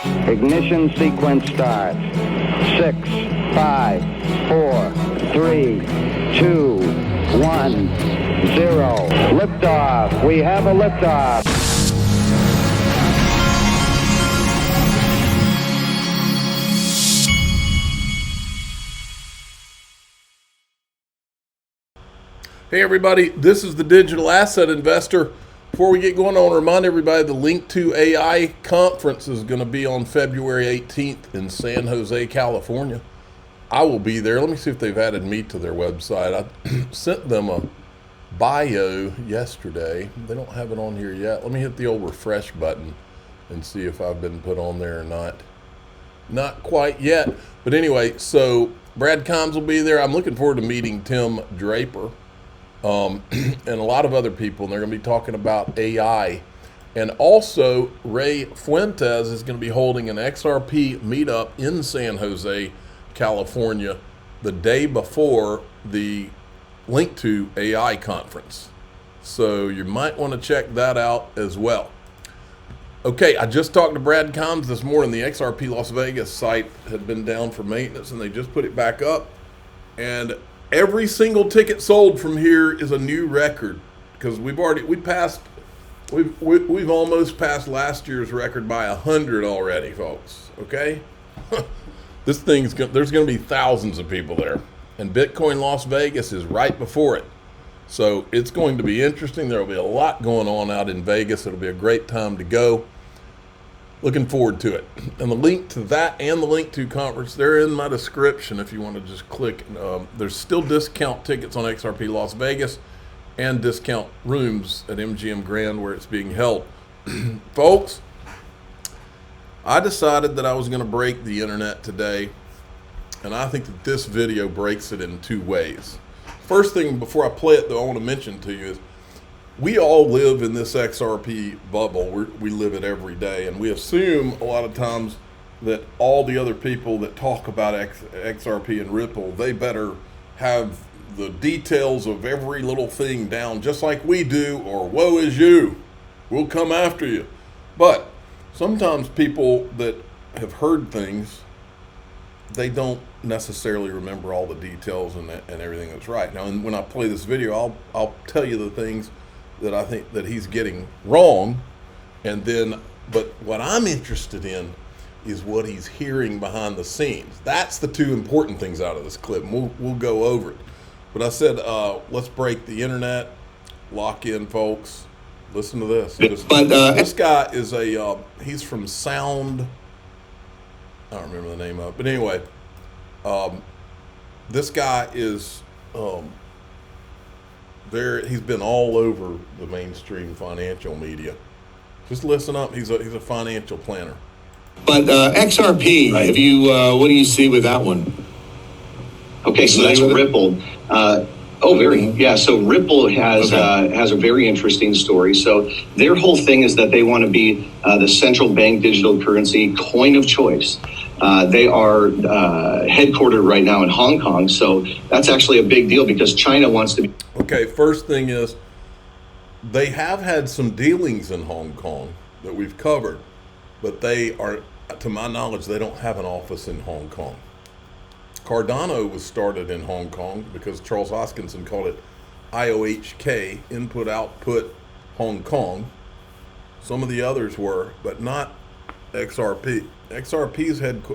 Ignition sequence start. 6, 5, 4, 3, 2, 1, 0. Liftoff. We have a liftoff. Hey everybody, this is the Digital Asset Investor. Before we get going, I want to remind everybody the Link to AI conference is going to be on February 18th in San Jose, California. I will be there. Let me see if they've added me to their website. I sent them a bio yesterday. They don't have it on here yet. Let me hit the old refresh button and see if I've been put on there or not. Not quite yet. But anyway, so Brad Combs will be there. I'm looking forward to meeting Tim Draper. And a lot of other people, and they're going to be talking about AI. And also, Ray Fuentes is going to be holding an XRP meetup in San Jose, California, the day before the Link to AI conference. So you might want to check that out as well. Okay, I just talked to Brad Combs this morning. The XRP Las Vegas site had been down for maintenance, and they just put it back up. And every single ticket sold from here is a new record, because we've almost passed last year's record by 100 already, folks. Okay, there's going to be thousands of people there, and Bitcoin Las Vegas is right before it, so it's going to be interesting. There will be a lot going on out in Vegas. It'll be a great time to go. Looking forward to it. And the link to that and the link to conference, they're in my description if you want to just click. There's still discount tickets on XRP Las Vegas and discount rooms at MGM Grand where it's being held. Folks, I decided that I was going to break the internet today, and I think that this video breaks it in two ways. First thing, before I play it, though, I want to mention to you is we all live in this XRP bubble. We live it every day, and we assume a lot of times that all the other people that talk about XRP and Ripple, they better have the details of every little thing down just like we do, or woe is you, we'll come after you. But sometimes people that have heard things, they don't necessarily remember all the details and everything that's right. Now, when I play this video, I'll tell you the things that I think that he's getting wrong, and then, but what I'm interested in is what he's hearing behind the scenes. That's the two important things out of this clip, and we'll go over it. But I said, let's break the internet, lock in, folks. Listen to this. This guy is he's from Sound, I don't remember the name of it, but anyway, this guy is, he's been all over the mainstream financial media. Just listen up. He's a financial planner. But XRP, right. What do you see with that one? Okay, so that's Ripple. So Ripple has a very interesting story. So their whole thing is that they want to be the central bank digital currency coin of choice. They are headquartered right now in Hong Kong, so that's actually a big deal because China wants to be. Okay, first thing is, they have had some dealings in Hong Kong that we've covered, but they are, to my knowledge, they don't have an office in Hong Kong. Cardano was started in Hong Kong because Charles Hoskinson called it IOHK, Input Output Hong Kong. Some of the others were, but not XRP.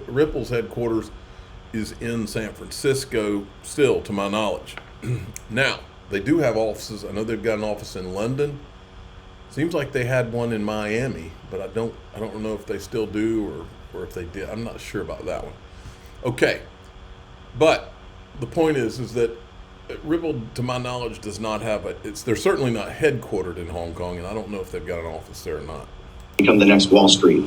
Ripple's headquarters is in San Francisco still, to my knowledge. Now, they do have offices. I know they've got an office in London. Seems like they had one in Miami, but I don't know if they still do or if they did. I'm not sure about that one. Okay, but the point is that Ripple, to my knowledge, does not have they're certainly not headquartered in Hong Kong, and I don't know if they've got an office there or not. Become the next Wall Street.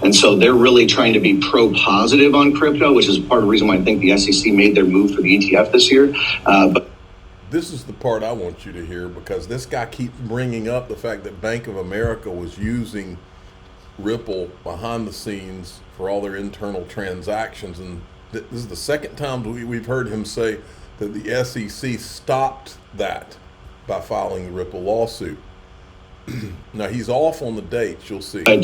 And so they're really trying to be pro-positive on crypto, which is part of the reason why I think the SEC made their move for the ETF this year. But this is the part I want you to hear, because this guy keeps bringing up the fact that Bank of America was using Ripple behind the scenes for all their internal transactions. And this is the second time we've heard him say that the SEC stopped that by filing the Ripple lawsuit. Now he's off on the dates. You'll see. But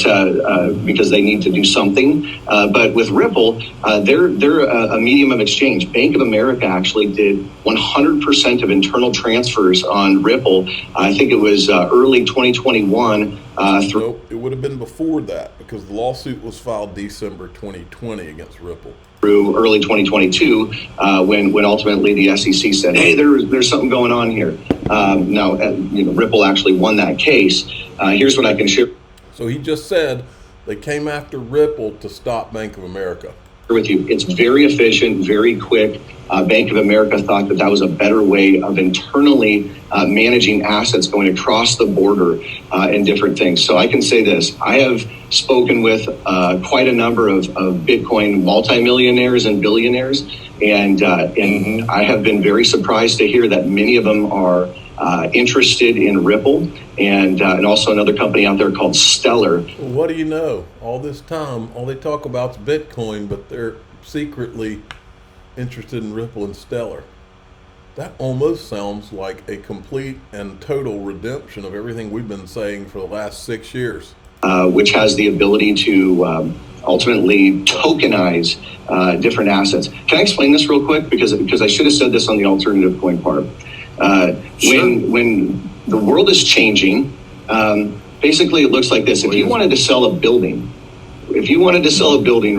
because they need to do something. But with Ripple, they're a medium of exchange. Bank of America actually did 100% of internal transfers on Ripple. I think it was early 2021. Nope, it would have been before that because the lawsuit was filed December 2020 against Ripple. Through early 2022, when ultimately the SEC said, "Hey, there's something going on here." Now, Ripple actually won that case. Here's what I can share. So he just said they came after Ripple to stop Bank of America. With you, it's very efficient, very quick. Bank of America thought that was a better way of internally managing assets going across the border and different things. So I can say this: I have spoken with quite a number of Bitcoin multimillionaires and billionaires, and I have been very surprised to hear that many of them are interested in Ripple and also another company out there called Stellar. Well, what do you know? All this time, all they talk about is Bitcoin, but they're secretly interested in Ripple and Stellar. That almost sounds like a complete and total redemption of everything we've been saying for the last 6 years. Which has the ability to ultimately tokenize different assets. Can I explain this real quick? Because I should have said this on the alternative coin part. When the world is changing, basically it looks like this. If you wanted to sell a building,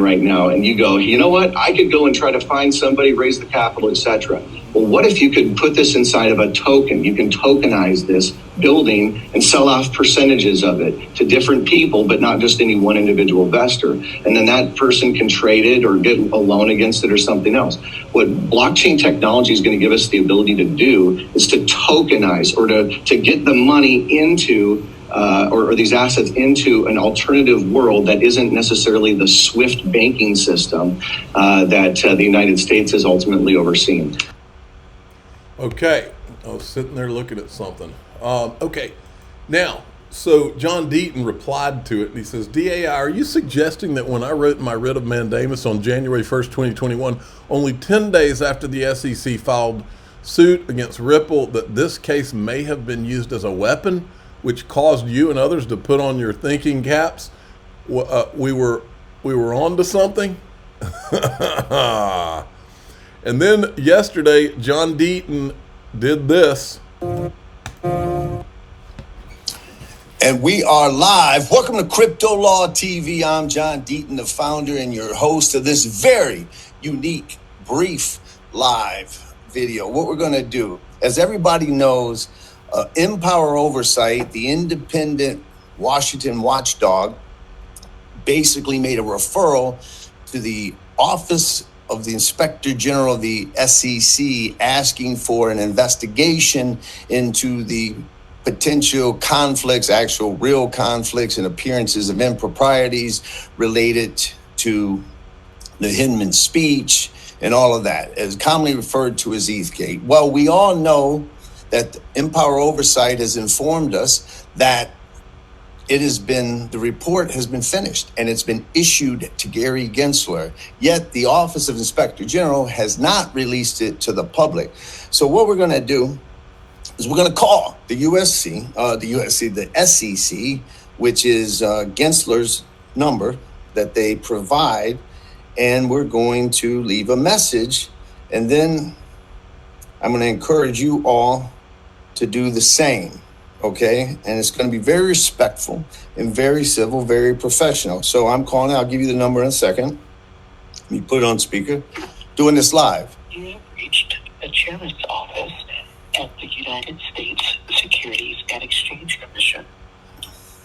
right now and you go, you know what, I could go and try to find somebody, raise the capital, etc. Well, what if you could put this inside of a token? You can tokenize this building and sell off percentages of it to different people, but not just any one individual investor. And then that person can trade it or get a loan against it or something else. What blockchain technology is going to give us the ability to do is to tokenize or to get the money into or these assets into an alternative world that isn't necessarily the SWIFT banking system that the United States is ultimately overseeing. Okay, I was sitting there looking at something. Okay, now, so John Deaton replied to it and he says, DAI, are you suggesting that when I wrote my writ of mandamus on January 1st, 2021, only 10 days after the SEC filed suit against Ripple, that this case may have been used as a weapon, which caused you and others to put on your thinking caps? We were on to something? And then yesterday, John Deaton did this. And we are live. Welcome to Crypto Law TV. I'm John Deaton, the founder and your host of this very unique, brief, live video. What we're going to do, as everybody knows, Empower Oversight, the independent Washington watchdog, basically made a referral to the Office of the Inspector General of the SEC asking for an investigation into the potential conflicts, actual real conflicts and appearances of improprieties related to the Hinman speech and all of that, as commonly referred to as ETHgate. Well, we all know that Empower Oversight has informed us that the report has been finished and it's been issued to Gary Gensler, yet the Office of Inspector General has not released it to the public. So what we're going to do is we're going to call the SEC, which is Gensler's number that they provide, and we're going to leave a message, and then I'm going to encourage you all to do the same. Okay, and it's going to be very respectful and very civil, very professional. So I'm calling. I'll give you the number in a second. Let me put it on speaker. Doing this live. You have reached the chairman's office at the United States Securities and Exchange Commission.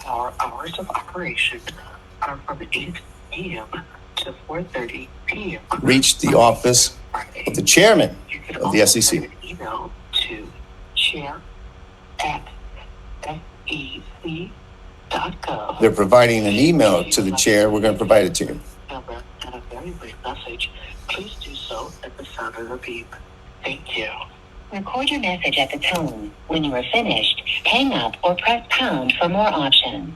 Our hours of operation are from 8 a.m. to 4:30 p.m. Reached the office of the chairman of the SEC. Send an email to chair@sec.gov. They're providing an email to the chair. We're going to provide it to you. Number and a very brief message. Please do so at the sound of the beep. Thank you. Record your message at the tone. When you are finished, hang up or press pound for more options.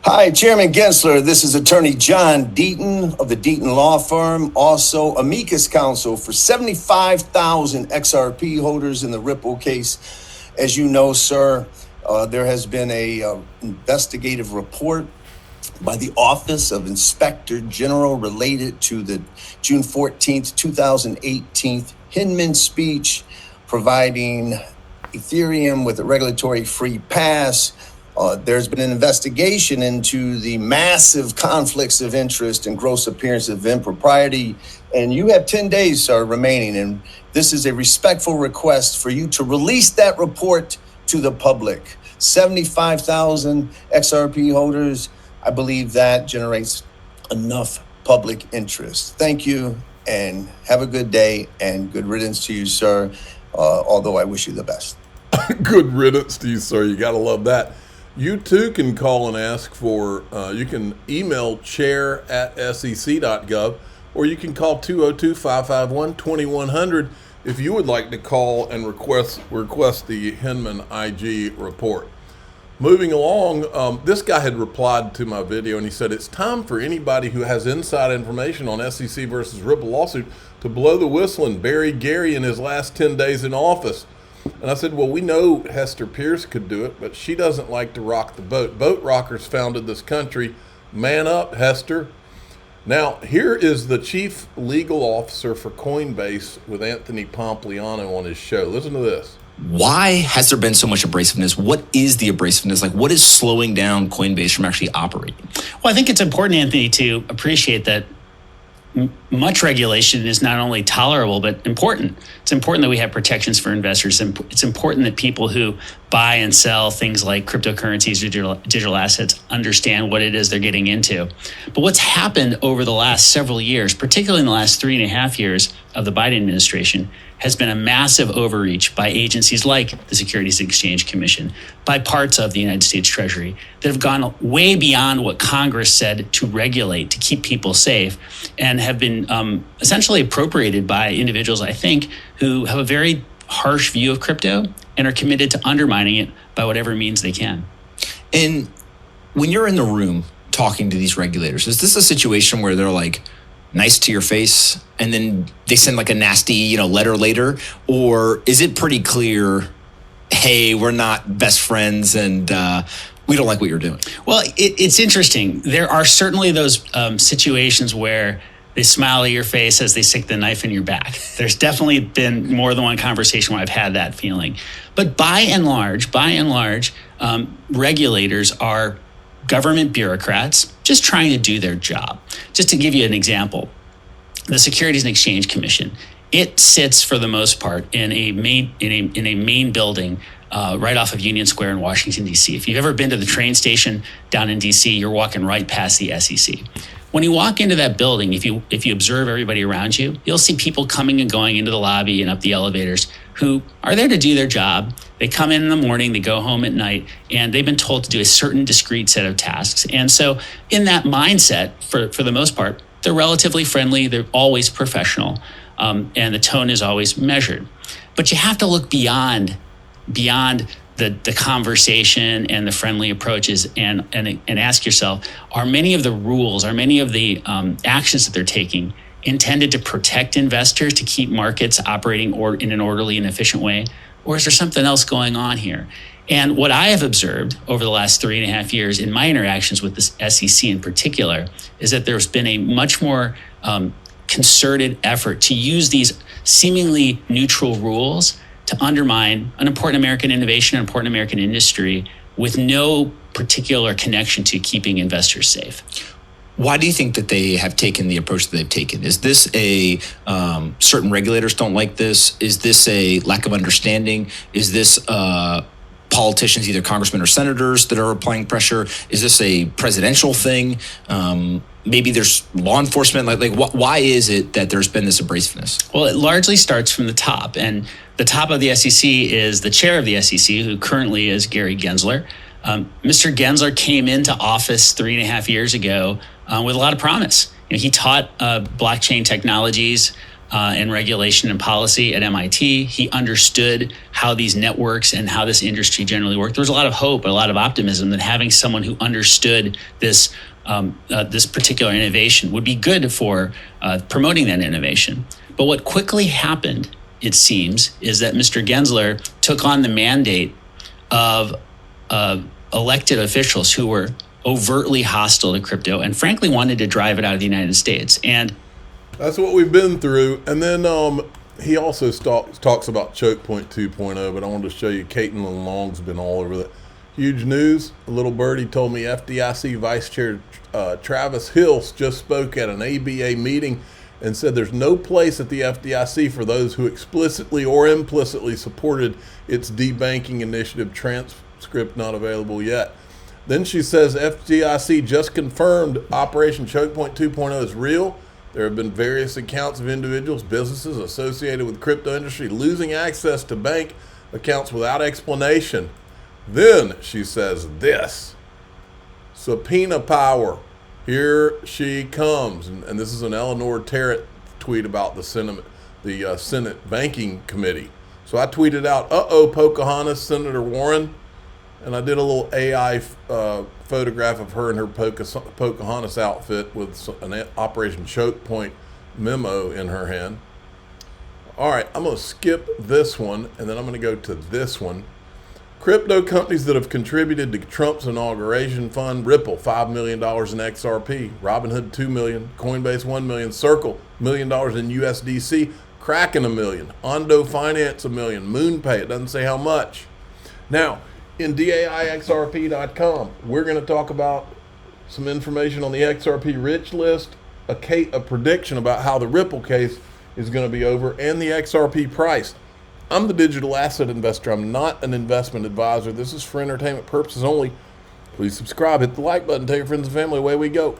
Hi, Chairman Gensler. This is Attorney John Deaton of the Deaton Law Firm, also amicus counsel for 75,000 XRP holders in the Ripple case. As you know, sir, There has been a investigative report by the Office of Inspector General related to the June 14th, 2018 Hinman speech providing Ethereum with a regulatory-free pass. There's been an investigation into the massive conflicts of interest and gross appearance of impropriety. And you have 10 days, sir, remaining. And this is a respectful request for you to release that report to the public. 75,000 XRP holders, I believe that generates enough public interest. Thank you, and have a good day, and good riddance to you, sir, although I wish you the best. Good riddance to you, sir. You got to love that. You too can call and ask for, you can email chair@sec.gov, or you can call 202-551-2100 if you would like to call and request the Hinman IG report. Moving along, this guy had replied to my video and he said, it's time for anybody who has inside information on SEC versus Ripple lawsuit to blow the whistle and bury Gary in his last 10 days in office. And I said, well, we know Hester Pierce could do it, but she doesn't like to rock the boat. Boat rockers founded this country. Man up, Hester. Now, here is the chief legal officer for Coinbase with Anthony Pompliano on his show. Listen to this. Why has there been so much abrasiveness? What is the abrasiveness? Like, what is slowing down Coinbase from actually operating? Well, I think it's important, Anthony, to appreciate that much regulation is not only tolerable, but important. It's important that we have protections for investors. And it's important that people who buy and sell things like cryptocurrencies or digital assets understand what it is they're getting into. But what's happened over the last several years, particularly in the last 3.5 years of the Biden administration, has been a massive overreach by agencies like the Securities and Exchange Commission, by parts of the United States Treasury that have gone way beyond what Congress said to regulate, to keep people safe, and have been essentially appropriated by individuals, I think, who have a very harsh view of crypto and are committed to undermining it by whatever means they can. And when you're in the room talking to these regulators, is this a situation where they're like, nice to your face, and then they send like a nasty, letter later? Or is it pretty clear, hey, we're not best friends and we don't like what you're doing? Well, it's interesting. There are certainly those situations where they smile at your face as they stick the knife in your back. There's definitely been more than one conversation where I've had that feeling. But by and large, regulators are government bureaucrats just trying to do their job. Just to give you an example, the Securities and Exchange Commission, it sits for the most part in a main building right off of Union Square in Washington, D.C. If you've ever been to the train station down in D.C., you're walking right past the SEC. When you walk into that building, if you observe everybody around you, you'll see people coming and going into the lobby and up the elevators who are there to do their job. They come in the morning, they go home at night, and they've been told to do a certain discrete set of tasks. And so in that mindset, for the most part, they're relatively friendly, they're always professional, and the tone is always measured. But you have to look beyond the conversation and the friendly approaches and ask yourself, are many of the rules, are many of the actions that they're taking intended to protect investors, to keep markets operating in an orderly and efficient way? Or is there something else going on here? And what I have observed over the last 3.5 years in my interactions with the SEC in particular is that there's been a much more concerted effort to use these seemingly neutral rules to undermine an important American innovation, an important American industry with no particular connection to keeping investors safe. Why do you think that they have taken the approach that they've taken? Is this a certain regulators don't like this? Is this a lack of understanding? Is this politicians, either congressmen or senators, that are applying pressure? Is this a presidential thing? Maybe there's law enforcement. Why is it that there's been this abrasiveness? Well, it largely starts from the top, and the top of the SEC is the chair of the SEC, who currently is Gary Gensler. Mr. Gensler came into office 3.5 years ago with a lot of promise. He taught blockchain technologies and regulation and policy at MIT. He understood how these networks and how this industry generally worked. There was a lot of hope, a lot of optimism that having someone who understood this particular innovation would be good for promoting that innovation. But what quickly happened, it seems, is that Mr. Gensler took on the mandate of elected officials who were overtly hostile to crypto and frankly wanted to drive it out of the United States. And that's what we've been through. And then he also talks about chokepoint 2.0, but I wanted to show you Caitlin Long's been all over that. Huge news. A little birdie told me FDIC Vice Chair Travis Hills just spoke at an ABA meeting and said there's no place at the FDIC for those who explicitly or implicitly supported its debanking initiative. Transcript not available yet. Then she says FDIC just confirmed Operation Chokepoint 2.0 is real. There have been various accounts of individuals, businesses associated with crypto industry losing access to bank accounts without explanation. Then she says this, subpoena power. Here she comes. And this is an Eleanor Terrett tweet about the Senate Banking Committee. So I tweeted out, Pocahontas, Senator Warren. And I did a little AI photograph of her in her Pocahontas outfit with an Operation Chokepoint memo in her hand. All right, I'm going to skip this one, and then I'm going to go to this one. Crypto companies that have contributed to Trump's inauguration fund: Ripple, $5 million in XRP, Robinhood, $2 million, Coinbase, $1 million, Circle, $1 million in USDC, Kraken, $1 million, Ondo Finance, $1 million, MoonPay, it doesn't say how much. Now, in DAIXRP.com, we're going to talk about some information on the XRP rich list, a prediction about how the Ripple case is going to be over, and the XRP price. I'm the digital asset investor. I'm not an investment advisor. This is for entertainment purposes only. Please subscribe, hit the like button, tell your friends and family, away we go.